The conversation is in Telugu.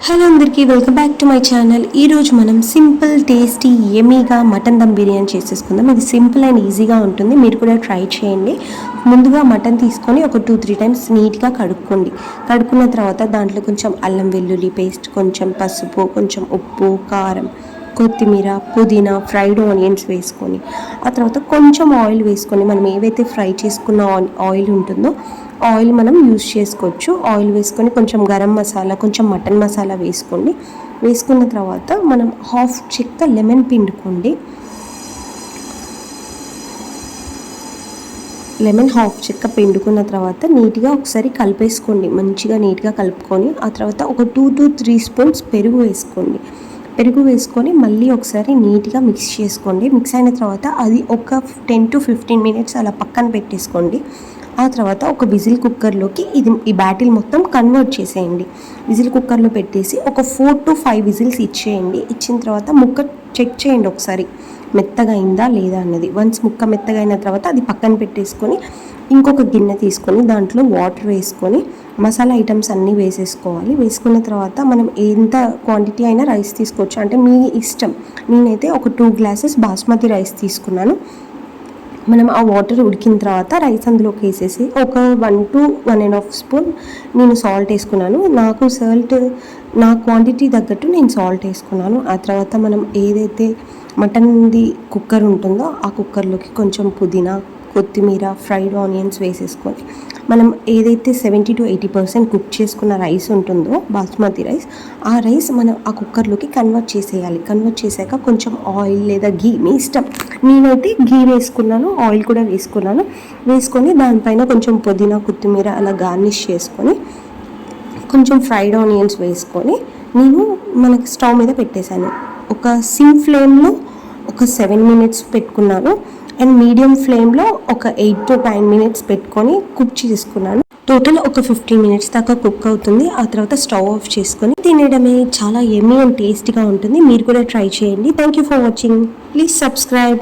హలో అందరికీ welcome back to my channel. ఈరోజు మనం సింపుల్ టేస్టీ యమ్మీగా మటన్ దమ్ బిర్యానీ చేసేసుకుందాం. ఇది సింపుల్ అండ్ ఈజీగా ఉంటుంది, మీరు కూడా ట్రై చేయండి. ముందుగా మటన్ తీసుకొని ఒక 2-3 టైమ్స్ నీట్గా కడుక్కున్న తర్వాత దాంట్లో కొంచెం అల్లం వెల్లుల్లి పేస్ట్, కొంచెం పసుపు, కొంచెం ఉప్పు, కారం, కొత్తిమీర, పుదీనా, ఫ్రైడ్ ఆనియన్స్ వేసుకొని ఆ తర్వాత కొంచెం ఆయిల్ వేసుకొని మనం ఏవైతే ఫ్రై చేసుకున్న ఆయిల్ ఉంటుందో ఆయిల్ మనం యూజ్ చేసుకోవచ్చు. ఆయిల్ వేసుకొని కొంచెం గరం మసాలా, కొంచెం మటన్ మసాలా వేసుకోండి. వేసుకున్న తర్వాత మనం హాఫ్ చెక్క లెమన్ పిండుకోండి. లెమన్ హాఫ్ చెక్క పిండుకున్న తర్వాత నీట్గా ఒకసారి కలిపేసుకోండి. మంచిగా నీట్గా కలుపుకొని ఆ తర్వాత ఒక 2-3 స్పూన్స్ పెరుగు వేసుకోండి. పెరుగు వేసుకొని మళ్ళీ ఒకసారి నీట్గా మిక్స్ చేసుకోండి. మిక్స్ అయిన తర్వాత అది ఒక 10-15 మినిట్స్ అలా పక్కన పెట్టేసుకోండి. ఆ తర్వాత ఒక విజిల్ కుక్కర్లోకి ఈ బ్యాటిల్ మొత్తం కన్వర్ట్ చేసేయండి. విజిల్ కుక్కర్లో పెట్టేసి ఒక 4-5 విజిల్స్ ఇచ్చేయండి. ఇచ్చిన తర్వాత ముక్క చెక్ చేయండి ఒకసారి మెత్తగా అయిందా లేదా అన్నది. వన్స్ ముక్క మెత్తగా అయిన తర్వాత అది పక్కన పెట్టేసుకొని ఇంకొక గిన్నె తీసుకొని దాంట్లో వాటర్ వేసుకొని మసాలా ఐటమ్స్ అన్నీ వేసేసుకోవాలి. వేసుకున్న తర్వాత మనం ఎంత క్వాంటిటీ అయినా రైస్ తీసుకోవచ్చు, అంటే మీ ఇష్టం. నేనైతే ఒక 2 గ్లాసెస్ బాస్మతి రైస్ తీసుకున్నాను. మనం ఆ వాటర్ ఉడికిన తర్వాత రైస్ అందులోకి వేసేసి ఒక 1-1.5 స్పూన్ నేను సాల్ట్ వేసుకున్నాను. నా క్వాంటిటీ తగ్గట్టు నేను సాల్ట్ వేసుకున్నాను. ఆ తర్వాత మనం ఏదైతే మటన్ది కుక్కర్ ఉంటుందో ఆ కుక్కర్లోకి కొంచెం పుదీనా, కొత్తిమీర, ఫ్రైడ్ ఆనియన్స్ వేసేసుకొని మనం ఏదైతే 70-80% కుక్ చేసుకున్న రైస్ ఉంటుందో బాస్మతి రైస్, ఆ రైస్ మనం ఆ కుక్కర్లోకి కన్వర్ట్ చేసేయాలి. కన్వర్ట్ చేశాక కొంచెం ఆయిల్ లేదా ఘీ మీ ఇష్టం. నేనైతే ఘీ వేసుకున్నాను, ఆయిల్ కూడా వేసుకొని దానిపైన కొంచెం పుదీనా, కొత్తిమీర అలా గార్నిష్ చేసుకొని కొంచెం ఫ్రైడ్ ఆనియన్స్ వేసుకొని నేను మనకి స్టవ్ మీద పెట్టేశాను. ఒక సిమ్ ఫ్లేమ్లో ఒక 7 మినిట్స్ పెట్టుకున్నాను అండ్ మీడియం ఫ్లేమ్లో ఒక 8-9 మినిట్స్ పెట్టుకొని కుక్ చేసుకున్నాను. టోటల్ ఒక 15 మినిట్స్ దాకా కుక్ అవుతుంది. ఆ తర్వాత స్టవ్ ఆఫ్ చేసుకొని తినడమే. చాలా యమ్మీ అండ్ టేస్టీగా ఉంటుంది. మీరు కూడా ట్రై చేయండి. Thank you for watching. Please subscribe.